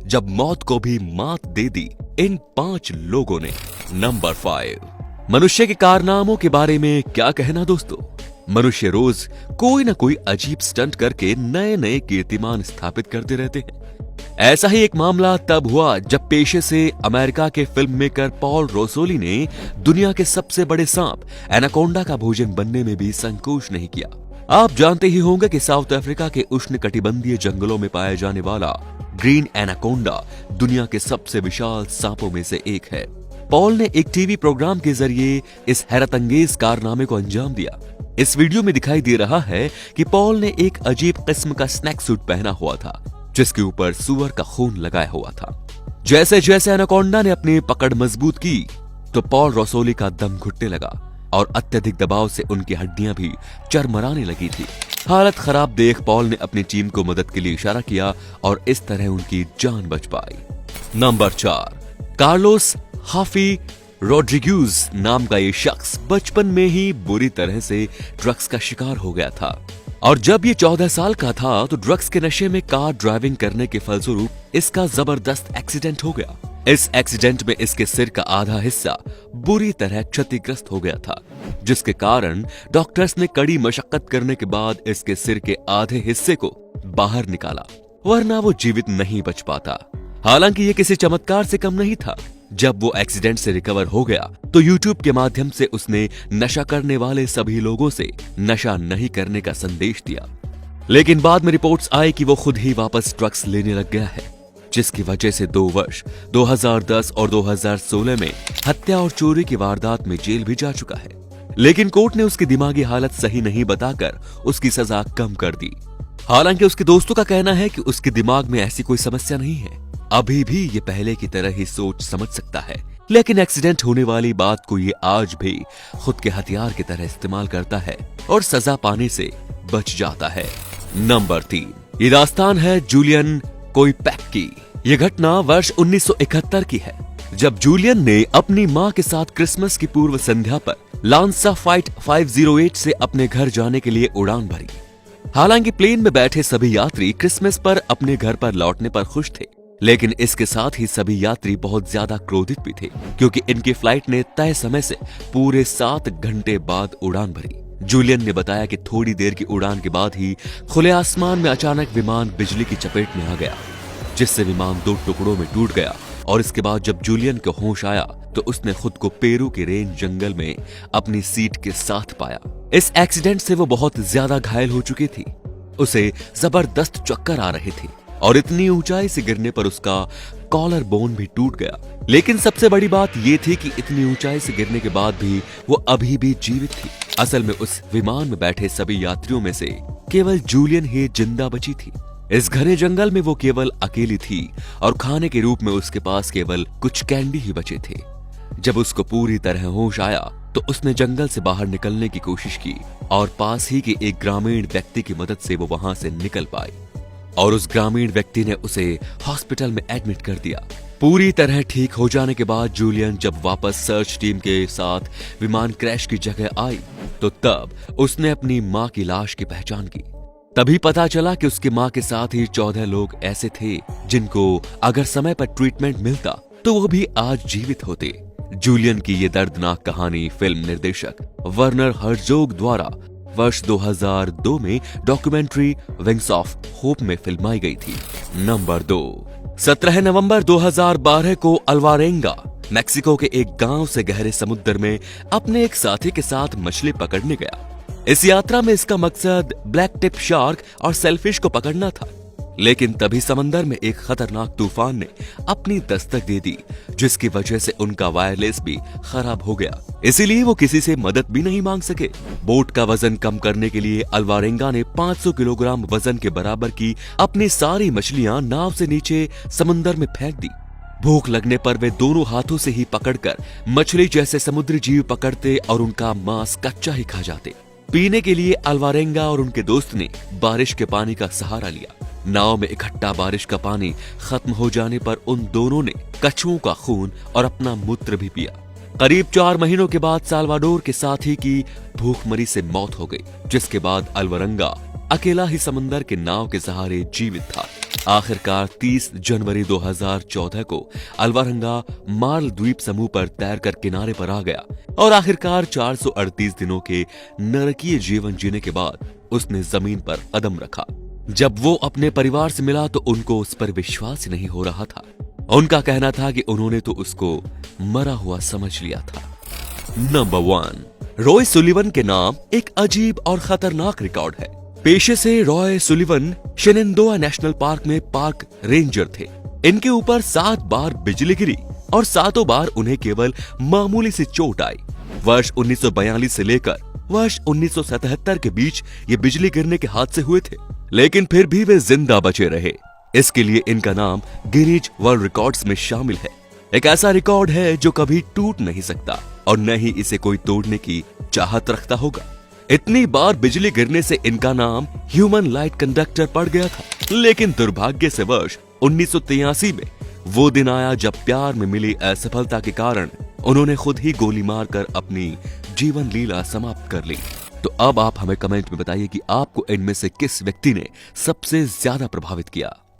जब मौत को भी मात दे दी इन 5 लोगों ने। नंबर 5, मनुष्य के कारनामों के बारे में क्या कहना दोस्तों। मनुष्य रोज कोई ना कोई अजीब स्टंट करके नए नए कीर्तिमान स्थापित करते रहते हैं। ऐसा ही एक मामला तब हुआ जब पेशे से अमेरिका के फिल्म मेकर पॉल रोसोली ने दुनिया के सबसे बड़े सांप एनाकोंडा का भोजन बनने में भी संकोच नहीं किया। आप जानते ही होंगे कि साउथ अफ्रीका के उष्णकटिबंधीय जंगलों में पाया जाने वाला ग्रीन एनाकोंडा दुनिया के सबसे विशाल सांपों में से एक है। पॉल ने एक टीवी प्रोग्राम के जरिए इस हैरतअंगेज कारनामे को अंजाम दिया। इस वीडियो में दिखाई दे रहा है कि पॉल ने एक अजीब किस्म का स्नैक सूट पहना हुआ था जिसके ऊपर सुअर का खून लगाया हुआ था। जैसे जैसे एनाकोंडा ने अपनी पकड़ मजबूत की तो पॉल रोसोली का दम घुटने लगा और अत्यधिक दबाव से उनकी हड्डियां भी चरमराने लगी थी। हालत खराब देख पॉल ने अपनी टीम को मदद के लिए इशारा किया और इस तरह उनकी जान बच पाई। नंबर 4, कार्लोस हाफी रोड्रिग्यूज नाम का ये शख्स बचपन में ही बुरी तरह से ड्रग्स का शिकार हो गया था और जब ये 14 साल का था तो ड्रग्स के नशे में कार ड्राइविंग करने के फलस्वरूप इसका जबरदस्त एक्सीडेंट हो गया। इस एक्सीडेंट में इसके सिर का आधा हिस्सा बुरी तरह क्षतिग्रस्त हो गया था, जिसके कारण डॉक्टर्स ने कड़ी मशक्कत करने के बाद इसके सिर के आधे हिस्से को बाहर निकाला, वरना वो जीवित नहीं बच पाता। हालांकि ये किसी चमत्कार से कम नहीं था। जब वो एक्सीडेंट से रिकवर हो गया तो यूट्यूब के माध्यम से उसने नशा करने वाले सभी लोगों से नशा नहीं करने का संदेश दिया। लेकिन बाद में रिपोर्ट्स आई कि वो खुद ही वापस ड्रग्स लेने लग गया है, जिसकी वजह से 2 वर्ष 2010 और 2016 में हत्या और चोरी की वारदात में जेल भी जा चुका है। लेकिन कोर्ट ने उसकी दिमागी हालत सही नहीं बताकर उसकी सजा कम कर दी। हालांकि उसके दोस्तों का कहना है कि उसके दिमाग में ऐसी कोई समस्या नहीं है, अभी भी ये पहले की तरह ही सोच समझ सकता है। लेकिन एक्सीडेंट होने वाली बात को ये आज भी खुद के हथियार की तरह इस्तेमाल करता है और सजा पाने से बच जाता है। नंबर 3, ये दास्तान है जूलियन कोइपेक की। ये घटना वर्ष 1971 की है, जब जूलियन ने अपनी मां के साथ क्रिसमस की पूर्व संध्या पर लांसा फ्लाइट 508 से अपने घर जाने के लिए उड़ान भरी। हालांकि प्लेन में बैठे सभी यात्री क्रिसमस पर अपने घर पर लौटने पर खुश थे, लेकिन इसके साथ ही सभी यात्री बहुत ज्यादा क्रोधित भी थे क्योंकि इनकी फ्लाइट ने तय समय से पूरे 7 घंटे बाद उड़ान भरी। जूलियन ने बताया कि थोड़ी देर की उड़ान के बाद ही खुले आसमान में अचानक विमान बिजली की चपेट में आ गया, जिससे विमान 2 टुकड़ों में टूट गया। और इसके बाद जब जूलियन को होश आया तो उसने खुद को पेरू के रेंज जंगल में अपनी सीट के साथ पाया। इस एक्सीडेंट से वो बहुत ज्यादा घायल हो चुकी थी, उसे जबरदस्त चक्कर आ रहे थे और इतनी ऊंचाई से गिरने पर उसका कॉलर बोन भी टूट गया। लेकिन सबसे बड़ी बात यह थी कि इतनी ऊंचाई से गिरने के बाद भी वो अभी भी जीवित थी। असल में उस विमान में बैठे सभी यात्रियों में से केवल जूलियन ही जिंदा बची थी। इस घने जंगल में वो केवल अकेली थी और खाने के रूप में उसके पास केवल कुछ कैंडी ही बचे थे। जब उसको पूरी तरह होश आया तो उसने जंगल से बाहर निकलने की कोशिश की और पास ही के एक ग्रामीण व्यक्ति की मदद से वो वहां से निकल पाई और उस ग्रामीण व्यक्ति ने उसे हॉस्पिटल में एडमिट कर दिया। पूरी तरह ठीक हो जाने के बाद जूलियन जब वापस सर्च टीम के साथ विमान क्रैश की जगह आई तो तब उसने अपनी मां की लाश की पहचान की। तभी पता चला कि उसकी मां के साथ ही 14 लोग ऐसे थे जिनको अगर समय पर ट्रीटमेंट मिलता तो वो भी आज जीवित होते। जूलियन की ये दर्दनाक कहानी फिल्म निर्देशक वर्नर हर्जोग द्वारा वर्ष 2002 में डॉक्यूमेंट्री विंग्स ऑफ होप में फिल्माई गई थी। नंबर 2, 17 नवंबर 2012 को अल्वारेंगा मैक्सिको के एक गांव से गहरे समुद्र में अपने एक साथी के साथ मछली पकड़ने गया। इस यात्रा में इसका मकसद ब्लैक टिप शार्क और सेलफिश को पकड़ना था, लेकिन तभी समंदर में एक खतरनाक तूफान ने अपनी दस्तक दे दी, जिसकी वजह से उनका वायरलेस भी खराब हो गया। इसीलिए वो किसी से मदद भी नहीं मांग सके। बोट का वजन कम करने के लिए अल्वारेंगा ने 500 किलोग्राम वजन के बराबर की अपनी सारी मछलियां नाव से नीचे समंदर में फेंक दी। भूख लगने पर वे दोनों हाथों से ही पकड़कर मछली जैसे समुद्री जीव पकड़ते और उनका मांस कच्चा ही खा जाते। पीने के लिए अल्वारेंगा और उनके दोस्त ने बारिश के पानी का सहारा लिया। नाव में इकट्ठा बारिश का पानी खत्म हो जाने पर उन दोनों ने कछुओं का खून और अपना मूत्र भी पिया। करीब 4 महीनों के बाद साल्वाडोर के साथी की भूखमरी से मौत हो गई, जिसके बाद अल्वारेंगा अकेला ही समंदर के नाव के सहारे जीवित था। आखिरकार 30 जनवरी 2014 को अल्वारंगा माल द्वीप समूह पर तैरकर किनारे पर आ गया और आखिरकार 438 दिनों के नरकीय जीवन जीने के बाद उसने जमीन पर कदम रखा। जब वो अपने परिवार से मिला तो उनको उस पर विश्वास ही नहीं हो रहा था। उनका कहना था कि उन्होंने तो उसको मरा हुआ समझ लिया था। नंबर 1, रॉय सुलिवन के नाम एक अजीब और खतरनाक रिकॉर्ड है। पेशे से रॉय सुलिवन शेनेंडोआ नेशनल पार्क में पार्क रेंजर थे। इनके ऊपर 7 बार बिजली गिरी और 7 बार उन्हें केवल मामूली सी चोट आई। वर्ष 1942 से लेकर वर्ष 1977 के बीच ये बिजली गिरने के हादसे हुए थे, लेकिन फिर भी वे जिंदा बचे रहे। इसके लिए इनका नाम गिनीज वर्ल्ड रिकॉर्ड्स में शामिल है। एक ऐसा रिकॉर्ड है जो कभी टूट नहीं सकता और न ही इसे कोई तोड़ने की चाहत रखता होगा। इतनी बार बिजली गिरने से इनका नाम ह्यूमन लाइट कंडक्टर पड़ गया था। लेकिन दुर्भाग्य से वर्ष 1983 में वो दिन आया जब प्यार में मिली असफलता के कारण उन्होंने खुद ही गोली मारकर अपनी जीवन लीला समाप्त कर ली। तो अब आप हमें कमेंट में बताइए कि आपको इनमें से किस व्यक्ति ने सबसे ज्यादा प्रभावित किया।